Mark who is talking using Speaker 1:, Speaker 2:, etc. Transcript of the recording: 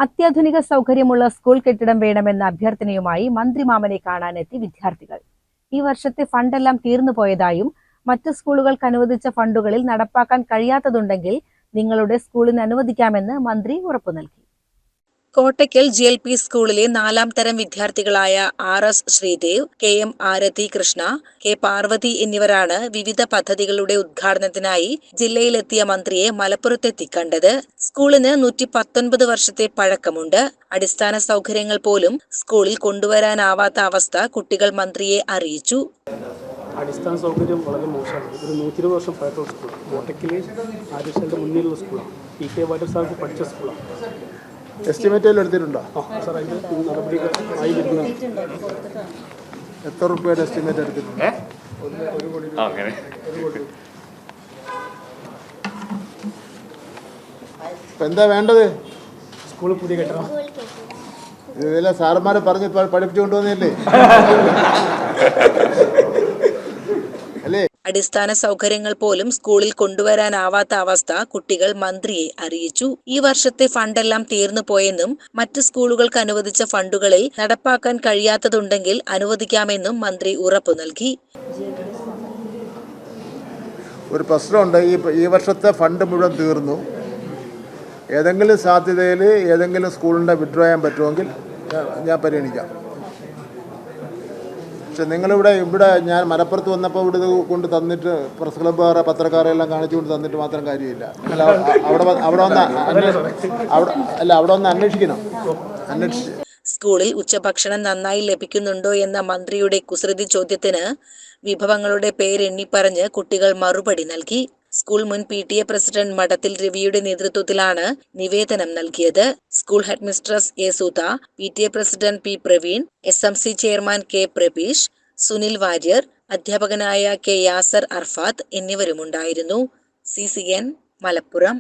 Speaker 1: അത്യാധുനിക സൗകര്യമുള്ള സ്കൂൾ കെട്ടിടം വേണമെന്ന അഭ്യർത്ഥനയുമായി മന്ത്രി മാമനെ കാണാനെത്തി വിദ്യാർത്ഥികൾ. ഈ വർഷത്തെ ഫണ്ടെല്ലാം തീർന്നുപോയതായും മറ്റ് സ്കൂളുകൾക്ക് അനുവദിച്ച ഫണ്ടുകളിൽ നടപ്പാക്കാൻ കഴിയാത്തതുണ്ടെങ്കിൽ നിങ്ങളുടെ സ്കൂളിന് അനുവദിക്കാമെന്ന് മന്ത്രി ഉറപ്പു നൽകി. കോട്ടയ്ക്കൽ GLP സ്കൂളിലെ 4ാം തരം വിദ്യാർത്ഥികളായ RS ശ്രീദേവ്, KM ആരതി കൃഷ്ണ, K പാർവതി എന്നിവരാണ് വിവിധ പദ്ധതികളുടെ ഉദ്ഘാടനത്തിനായി ജില്ലയിലെത്തിയ മന്ത്രിയെ മലപ്പുറത്തെത്തി കണ്ടത്. സ്കൂളിന് 119 വർഷത്തെ പഴക്കമുണ്ട്. അടിസ്ഥാന സൗകര്യങ്ങൾ പോലും സ്കൂളിൽ കൊണ്ടുവരാനാവാത്ത അവസ്ഥ കുട്ടികൾ മന്ത്രിയെ അറിയിച്ചു.
Speaker 2: അടിസ്ഥാന സൗകര്യം വളരെ മോശമാണ്. ഒരു 120 വർഷം പഴക്കമുള്ള സ്കൂളാണ്. കോട്ടയ്ക്കൽ ആര്യശാലയുടെ മുന്നിലുള്ള സ്കൂളാണ്. PK വാര്യർ സാർക്ക് പഠിച്ച സ്കൂളാണ്.
Speaker 3: എസ്റ്റിമേറ്റ് എടുത്തിട്ടുണ്ടോ?
Speaker 2: സാർ, അതിൻ്റെ നടപടികൾ ആയി വരുന്നുണ്ട്.
Speaker 3: എത്ര രൂപയുടെ എസ്റ്റിമേറ്റ് എടുത്തിട്ടുണ്ട്?
Speaker 2: 1 കോടി രൂപ. 1 കോടി.
Speaker 3: ഇപ്പം എന്താ വേണ്ടത്?
Speaker 2: സ്കൂൾ പുതിയ കെട്ടണം.
Speaker 3: ഇതെല്ലാം സാറന്മാരെ പറഞ്ഞ് പഠിപ്പിച്ചു കൊണ്ടുവന്നല്ലേ?
Speaker 1: അടിസ്ഥാന സൗകര്യങ്ങൾ പോലും സ്കൂളിൽ കൊണ്ടുവരാനാവാത്ത അവസ്ഥ കുട്ടികൾ മന്ത്രിയെ അറിയിച്ചു. ഈ വർഷത്തെ ഫണ്ടെല്ലാം തീർന്നു പോയെന്നും മറ്റ് സ്കൂളുകൾക്ക് അനുവദിച്ച ഫണ്ടുകളിൽ നടപ്പാക്കാൻ കഴിയാത്തതുണ്ടെങ്കിൽ അനുവദിക്കാമെന്നും മന്ത്രി ഉറപ്പു നൽകി.
Speaker 3: ഒരു പ്രശ്നമുണ്ട്. ഈ വർഷത്തെ ഫണ്ട് മുഴുവൻ തീർന്നു. ഏതെങ്കിലും സാധ്യതയിൽ ഏതെങ്കിലും സ്കൂളിൻ്റെ വിഡ്രോ ചെയ്യാൻ പറ്റുമെങ്കിൽ ഞാൻ പരിഗണിക്കാം. പക്ഷെ നിങ്ങളിവിടെ ഞാൻ മലപ്പുറത്ത് വന്നപ്പോൾ ഇവിടെ കൊണ്ട് തന്നിട്ട് പ്രസ് ക്ലബ്ബുകാരെ പത്രക്കാരെ എല്ലാം കാണിച്ചു കൊണ്ട് തന്നിട്ട് മാത്രം കാര്യമില്ല. അവിടെ ഒന്ന് അന്വേഷിക്കണം.
Speaker 1: സ്കൂളിൽ ഉച്ചഭക്ഷണം നന്നായി ലഭിക്കുന്നുണ്ടോ എന്ന മന്ത്രിയുടെ കുസൃതി ചോദ്യത്തിന് വിഭവങ്ങളുടെ പേരെണ്ണി പറഞ്ഞ് കുട്ടികൾ മറുപടി നൽകി. സ്കൂൾ മുൻ PTA പ്രസിഡന്റ് മഠത്തിൽ രവിയുടെ നേതൃത്വത്തിലാണ് നിവേദനം നൽകിയത്. School headmistress A Sudha, PTA president P Praveen, SMC chairman K Prabeesh, Sunil Warrier, അധ്യാപകനായ K യാസർ അർഫാത്ത് എന്നിവരുമുണ്ടായിരുന്നു. CCN മലപ്പുറം.